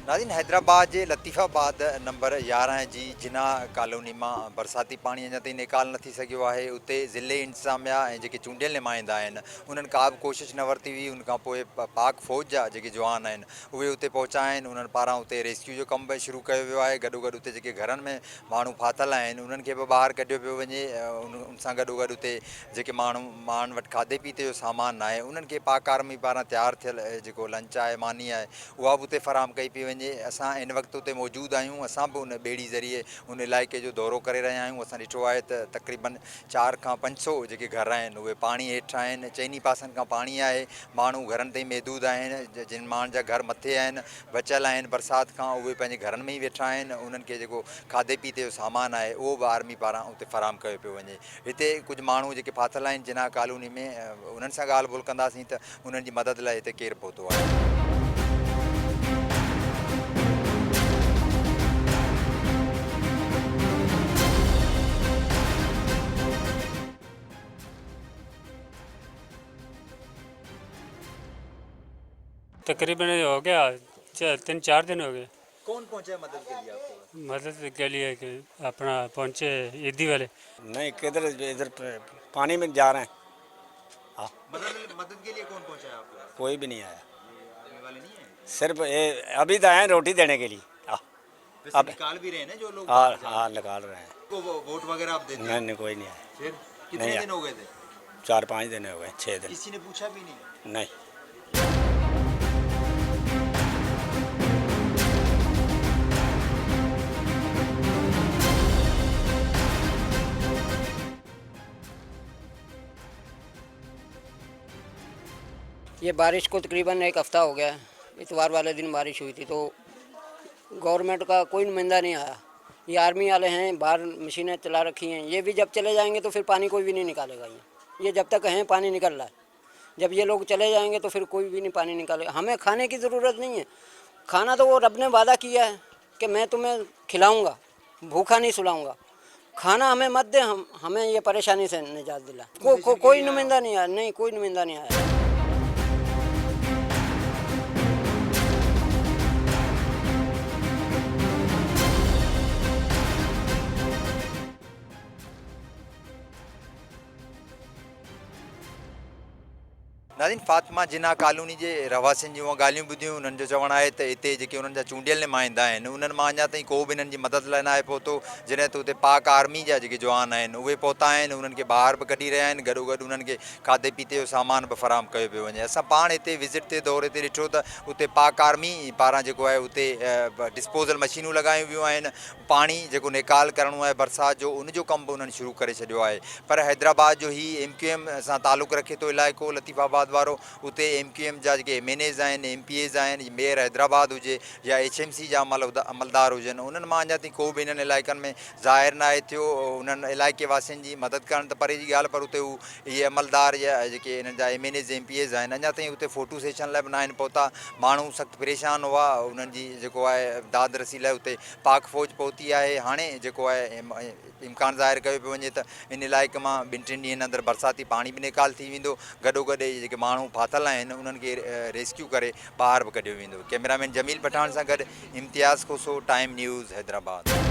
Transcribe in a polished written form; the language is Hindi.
नाज़रीन हैदराबाद जे लतीफ़ाबाद नंबर 11 जी जिना कॉलोनी में बरसाती पानी अञा ताईं निकाल न थी सघियो आहे। उते ज़िले इंतज़ामिया ऐं जेके चूंडियल नुमाइंदा आहिनि उन्हनि का बि कोशिशि न वरिती हुई। उन खां पोइ पाक फ़ौज जा जेके जवान आहिनि उहे उते पहुचा आहिनि। उन्हनि पारां उते रेस्क्यू जो कमु बि शुरू कयो वियो आहे। गॾोगॾु उते जेके घरनि में माण्हू फाथल आहिनि उन्हनि खे बि ॿाहिरि कढियो पियो वञे। उन सां गॾोगॾु उते जेके माण्हुनि वटि खाधे पीते जो सामान आहे उन्हनि खे पाक आर्मी पारां तयारु थियल जेको लंच आहे मानी आहे उहा बि उते फ़राहम कई पई वञे। असां इन वक़्तु उते मौजूदु आहियूं। असां बि उन ॿेड़ी ज़रिए उन इलाइक़े जो दौरो करे रहिया आहियूं। असां ॾिठो आहे त तक़रीबन 400 खां 500 जेके घर आहिनि उहे पाणी हेठि आहिनि। चइनी पासनि खां पाणी आहे। माण्हू घरनि ताईं महदूदु आहिनि। जिन माण्हुनि जा घर मथे आहिनि बचियल आहिनि बरसाति खां उहे पंहिंजे घरनि में ई वेठा आहिनि। उन्हनि खे जेको खाधे पीते जो सामान आहे उहो बि आर्मी पारां उते फ़राहम कयो पियो वञे। हिते कुझु माण्हू जेके फाथल आहिनि जिना कॉलोनी में उन्हनि सां ॻाल्हि ॿोल कंदासीं त उन्हनि जी मदद लाइ हिते केरु पहुतो आहे। तकरीबन हो गया 3-4 दिन हो गए। कौन पहुंचा है मदद के लिए आपको? मदद के लिए कि अपना पहुँचे ईदी वाले। नहीं किधर इधर पानी में जा रहे हैं। हाँ मदद के लिए कौन पहुंचा है आपको? कोई भी नहीं आया, आने वाले नहीं है। सिर्फ ये अभी तो आए हैं रोटी देने के लिए। हाँ वैसे अब निकाल भी रहे हैं ना जो लोग हाँ बाहर जा रहे हाँ निकाल रहे हैं। हैं। वो वोट वगैरह आप देते हैं? नहीं कोई नहीं आया। फिर कितने नहीं दिन हो गए थे? 4-5 दिन हो गए, 6 दिन। किसी ने पूछा भी नहीं? नहीं ये बारिश को तकरीबन 1 हफ़्ता हो गया है। इतवार वाले दिन बारिश हुई थी तो गवर्नमेंट का कोई नुमाइंदा नहीं आया। ये आर्मी वाले हैं, बाहर मशीनें चला रखी हैं। ये भी जब चले जाएंगे तो फिर पानी कोई भी नहीं निकालेगा। ये जब तक हैं पानी निकल रहा है। जब ये लोग चले जाएंगे तो फिर कोई भी नहीं पानी निकालेगा। हमें खाने की ज़रूरत नहीं है। खाना तो वो रब ने वादा किया है कि मैं तुम्हें खिलाऊँगा, भूखा नहीं सुलाऊँगा। खाना हमें मत दे, हमें ये परेशानी से निजात दिला। कोई नुमाइंदा नहीं आया। नहीं कोई नुमाइंदा नहीं आया। नाज़रीन फातिमा जिना कॉलोनी जे रहवासियुनि जूं ॻाल्हियूं ॿुधियूं। उन्हनि जो चवणु आहे त हिते जेके उन्हनि जा चूंडियल नुमाइंदा आहिनि उन्हनि मां अञा ताईं को बि इन्हनि जी मदद लाइ न आहे पहुतो। जॾहिं त उते पाक आर्मी जा जेके जवान आहिनि उहे पहुता आहिनि। उन्हनि खे ॿाहिरि बि कढी रहिया आहिनि। गॾोगॾु उन्हनि खे खाधे पीते जो सामान बि फ़राहम कयो पियो वञे। असां पाण हिते विज़िट ते दौरे ते ॾिठो त उते पाक आर्मी पारां जेको आहे उते डिस्पोज़ल मशीनूं लॻायूं वियूं आहिनि। पाणी जेको निकाल करिणो आहे बरसाति जो उनजो कमु बि उन्हनि शुरू करे छॾियो आहे। पर हैदराबाद जो ही MQM सां तालुक़ु रखे थो इलाइक़ो लतीफ़ाबाद वारो। उते MQM जा जेके MNAs आहिनि, MPAs आहिनि, मेयर हैदराबाद हुजे या HMC जा अमलदार हुजनि उन्हनि मां अञा ताईं को बि इन्हनि इलाइक़नि में ज़ाहिर न आहे थियो। उन्हनि इलाइक़े वासियुनि जी मदद करण त परे जी ॻाल्हि, पर उते इहे अमलदार या जेके इन्हनि जा MNAs MPAs आहिनि अञा ताईं उते फ़ोटो सेशन लाइ बि न आहिनि पहुता। माण्हू सख़्तु परेशान हुआ। उन्हनि जी जेको आहे दाद रसी लाइ उते पाक फ़ौज पहुती आहे। हाणे जेको आहे इम्कान ज़ाहिर कयो पियो वञे त इन इलाइक़े मां 2-3 ॾींहंनि अंदरि बरसाती पाणी बि निकाल थी वेंदो। गॾोगॾु जेके माण्हू फाथल आहिनि उन्हनि खे रेस्क्यू करे ॿाहिरि बि कढियो वेंदो। कैमरामैन जमील पठान सां गॾु इम्तियाज़ खोसो, टाइम न्यूज़ हैदराबाद।